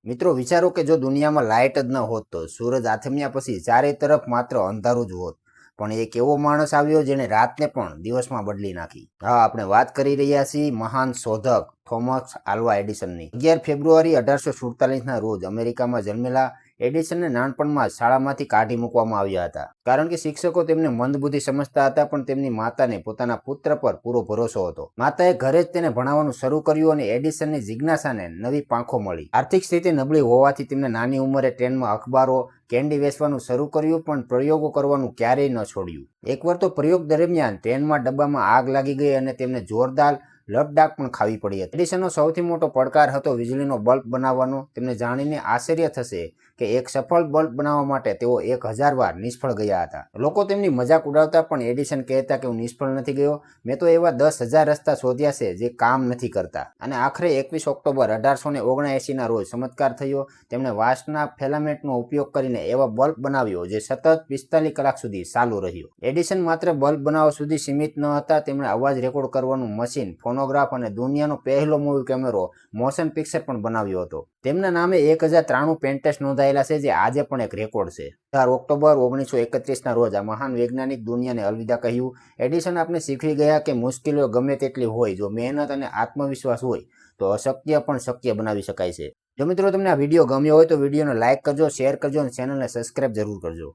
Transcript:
મિત્રો વિચારો કે જો દુનિયામાં લાઇટ જ ન હોત તો સૂરજ આથમ્યા પછી ચારે તરફ માત્ર અંધારું જ હોત, પણ એક એવો માણસ આવ્યો જેણે રાતને પણ દિવસમાં બદલી નાખી. હા, આપણે વાત કરી રહ્યા છીએ મહાન શોધક થોમસ આલ્વા એડિસનની. 11 ફેબ્રુઆરી 1847ના રોજ અમેરિકામાં જન્મેલા એડિસનને નાનપણમાં જ શાળામાંથી કાઢી મૂકવામાં આવ્યા હતા, કારણ કે શિક્ષકો તેમને મંદબુદ્ધિ સમજતા હતા. પણ તેમની માતાને પોતાના પુત્ર પર પૂરો ભરોસો હતો. માતાએ ઘરે જ તેને ભણાવવાનું શરૂ કર્યું અને એડિસનની જિજ્ઞાસાને નવી પાંખો મળી. આર્થિક સ્થિતિ નબળી હોવાથી તેમને નાની ઉંમરે ટ્રેનમાં અખબારો, કેન્ડી વેચવાનું શરૂ કર્યું, પણ પ્રયોગો કરવાનું ક્યારેય ન છોડ્યું. એકવાર તો પ્રયોગ દરમિયાન ટ્રેનમાં ડબ્બામાં આગ લાગી ગઈ અને તેમને જોરદાર લપડાક પણ ખાવી પડી હતી. એડિસનનો સૌથી મોટો પડકાર હતો વીજળીનો બલ્બ બનાવવાનો. તેમને જાણીને આશ્ચર્ય થશે કે એક સફળ બલ્બ બનાવવા માટે તેઓ 1000 વાર નિષ્ફળ ગયા હતા. લોકો તેમની મજાક ઉડાવતા, પણ એડિસન કહેતા કે હું નિષ્ફળ નથી ગયો, મેં તો એવા 10,000 રસ્તા શોધ્યા છે જે કામ નથી કરતા. અને આખરે 21 ઓક્ટોબર 1879ના રોજ ચમત્કાર થયો. તેમણે વાંસના ફિલામેન્ટનો ઉપયોગ કરીને એવા બલ્બ બનાવ્યો જે સતત 45 કલાક સુધી ચાલુ રહ્યો. એડિસન માત્ર બલ્બ બનાવવા સુધી સીમિત ન હતા. તેમણે અવાજ રેકોર્ડ કરવાનું મશીન, ફોનોગ્રાફ અને દુનિયાનો પહેલો મૂવી કેમેરો મોશન પિક્ચર પણ બનાવ્યો હતો. તેમના નામે 1093 પેટન્ટ નોંધાયેલા છે, જે આજે પણ એક રેકોર્ડ છે. 4 ઓક્ટોબર 1931ના રોજ આ મહાન વૈજ્ઞાનિક દુનિયાને અલવિદા કહ્યું. એડિસન આપણે શીખવી ગયા કે મુશ્કેલીઓ ગમે તેટલી હોય, જો મહેનત અને આત્મવિશ્વાસ હોય તો અશક્ય પણ શક્ય બનાવી શકાય છે. જો મિત્રો તમને આ વિડીયો ગમ્યો હોય તો વિડીયોને લાઇક કરજો, શેર કરજો અને ચેનલને સબસ્ક્રાઇબ જરૂર કરજો.